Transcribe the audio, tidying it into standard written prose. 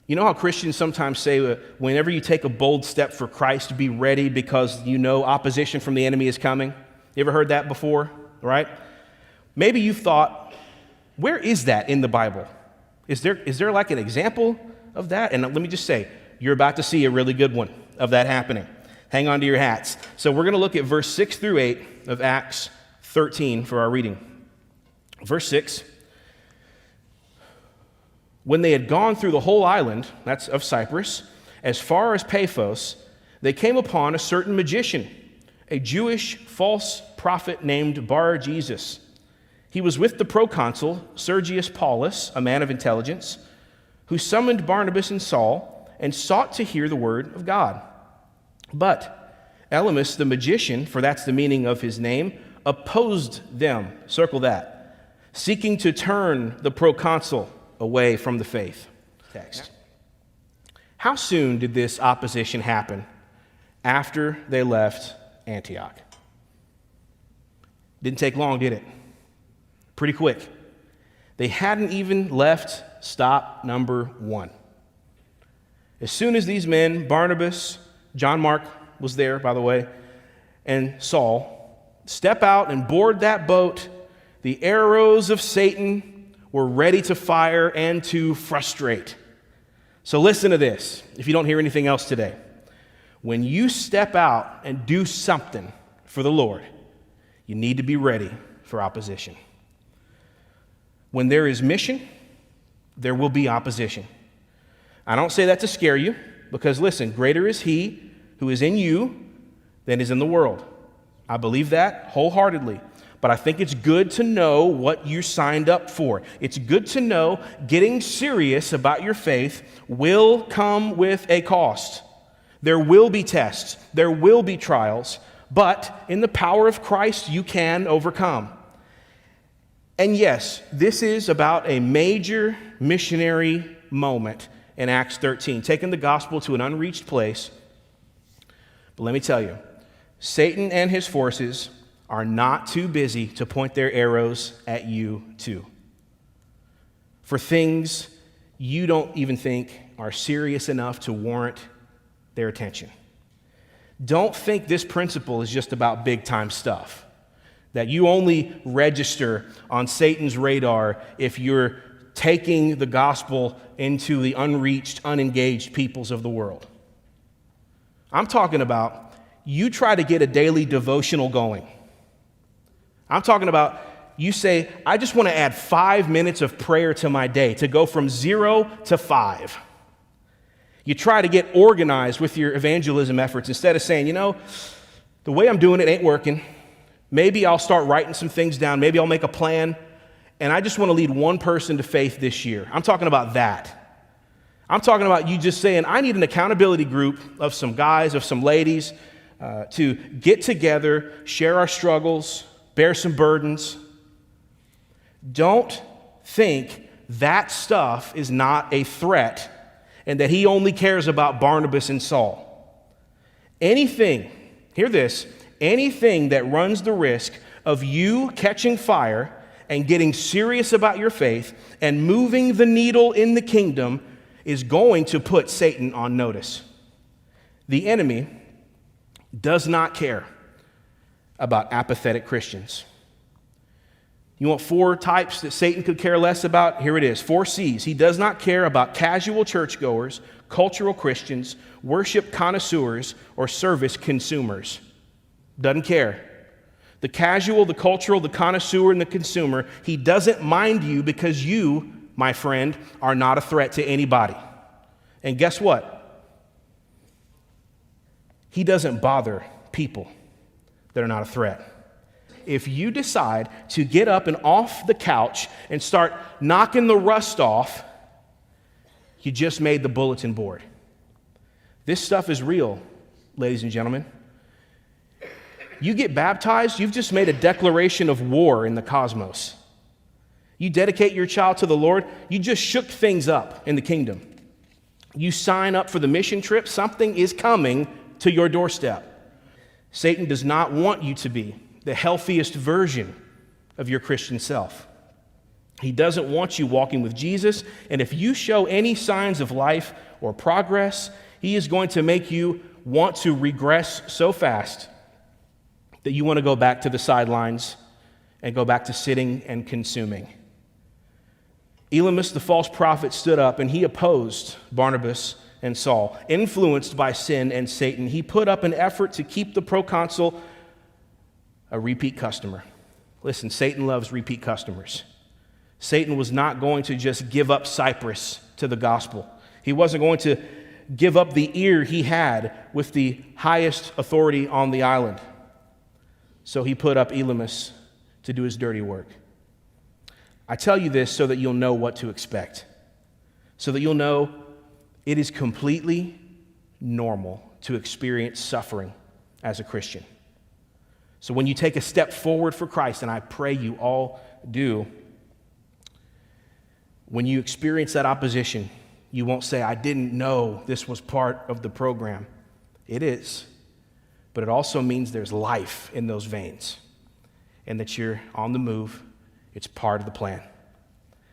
You know how Christians sometimes say, whenever you take a bold step for Christ, be ready because you know opposition from the enemy is coming? You ever heard that before, right? Maybe you've thought, where is that in the Bible? Is there like an example of that? And let me just say, you're about to see a really good one of that happening. Hang on to your hats. So we're going to look at verse 6 through 8 of Acts 13 for our reading. Verse 6. When they had gone through the whole island, that's of Cyprus, as far as Paphos, they came upon a certain magician, a Jewish false prophet named Bar-Jesus. He was with the proconsul, Sergius Paulus, a man of intelligence, who summoned Barnabas and Saul and sought to hear the word of God. But Elymas the magician, for that's the meaning of his name, opposed them, circle that, seeking to turn the proconsul away from the faith. Text. How soon did this opposition happen after they left Antioch? Didn't take long, did it? Pretty quick. They hadn't even left stop number 1. As soon as these men, Barnabas, John Mark was there, by the way, and Saul, step out and board that boat, the arrows of Satan were ready to fire and to frustrate. So listen to this, if you don't hear anything else today. When you step out and do something for the Lord, you need to be ready for opposition. When there is mission, there will be opposition. I don't say that to scare you, because listen, greater is He who is in you than is in the world. I believe that wholeheartedly. But I think it's good to know what you signed up for. It's good to know getting serious about your faith will come with a cost. There will be tests. There will be trials. But in the power of Christ, you can overcome. And yes, this is about a major missionary moment in Acts 13, taking the gospel to an unreached place. But let me tell you, Satan and his forces are not too busy to point their arrows at you too, for things you don't even think are serious enough to warrant their attention. Don't think this principle is just about big-time stuff, that you only register on Satan's radar if you're taking the gospel into the unreached, unengaged peoples of the world. I'm talking about you try to get a daily devotional going. I'm talking about you say, I just want to add 5 minutes of prayer to my day, to go from 0 to 5. You try to get organized with your evangelism efforts instead of saying, the way I'm doing it ain't working. Maybe I'll start writing some things down. Maybe I'll make a plan. And I just want to lead one person to faith this year. I'm talking about that. I'm talking about you just saying, I need an accountability group of some guys, of some ladies, to get together, share our struggles, bear some burdens. Don't think that stuff is not a threat and that he only cares about Barnabas and Saul. Anything, hear this, anything that runs the risk of you catching fire and getting serious about your faith and moving the needle in the kingdom is going to put Satan on notice. The enemy does not care about apathetic Christians. You want 4 types that Satan could care less about? Here it is, 4 C's. He does not care about casual churchgoers, cultural Christians, worship connoisseurs, or service consumers. Doesn't care. The casual, the cultural, the connoisseur, and the consumer, he doesn't mind you because you, my friend, are not a threat to anybody. And guess what? He doesn't bother people that are not a threat. If you decide to get up and off the couch and start knocking the rust off, you just made the bulletin board. This stuff is real, ladies and gentlemen. You get baptized, you've just made a declaration of war in the cosmos. You dedicate your child to the Lord, you just shook things up in the kingdom. You sign up for the mission trip, something is coming to your doorstep. Satan does not want you to be the healthiest version of your Christian self. He doesn't want you walking with Jesus, and if you show any signs of life or progress, he is going to make you want to regress so fast that you want to go back to the sidelines and go back to sitting and consuming. Elymas, the false prophet, stood up and he opposed Barnabas and Saul. Influenced by sin and Satan, he put up an effort to keep the proconsul a repeat customer. Listen, Satan loves repeat customers. Satan was not going to just give up Cyprus to the gospel. He wasn't going to give up the ear he had with the highest authority on the island. So he put up Elymas to do his dirty work. I tell you this so that you'll know what to expect, so that you'll know it is completely normal to experience suffering as a Christian. So when you take a step forward for Christ, and I pray you all do, when you experience that opposition, you won't say, I didn't know this was part of the program. It is, but it also means there's life in those veins and that you're on the move. It's part of the plan.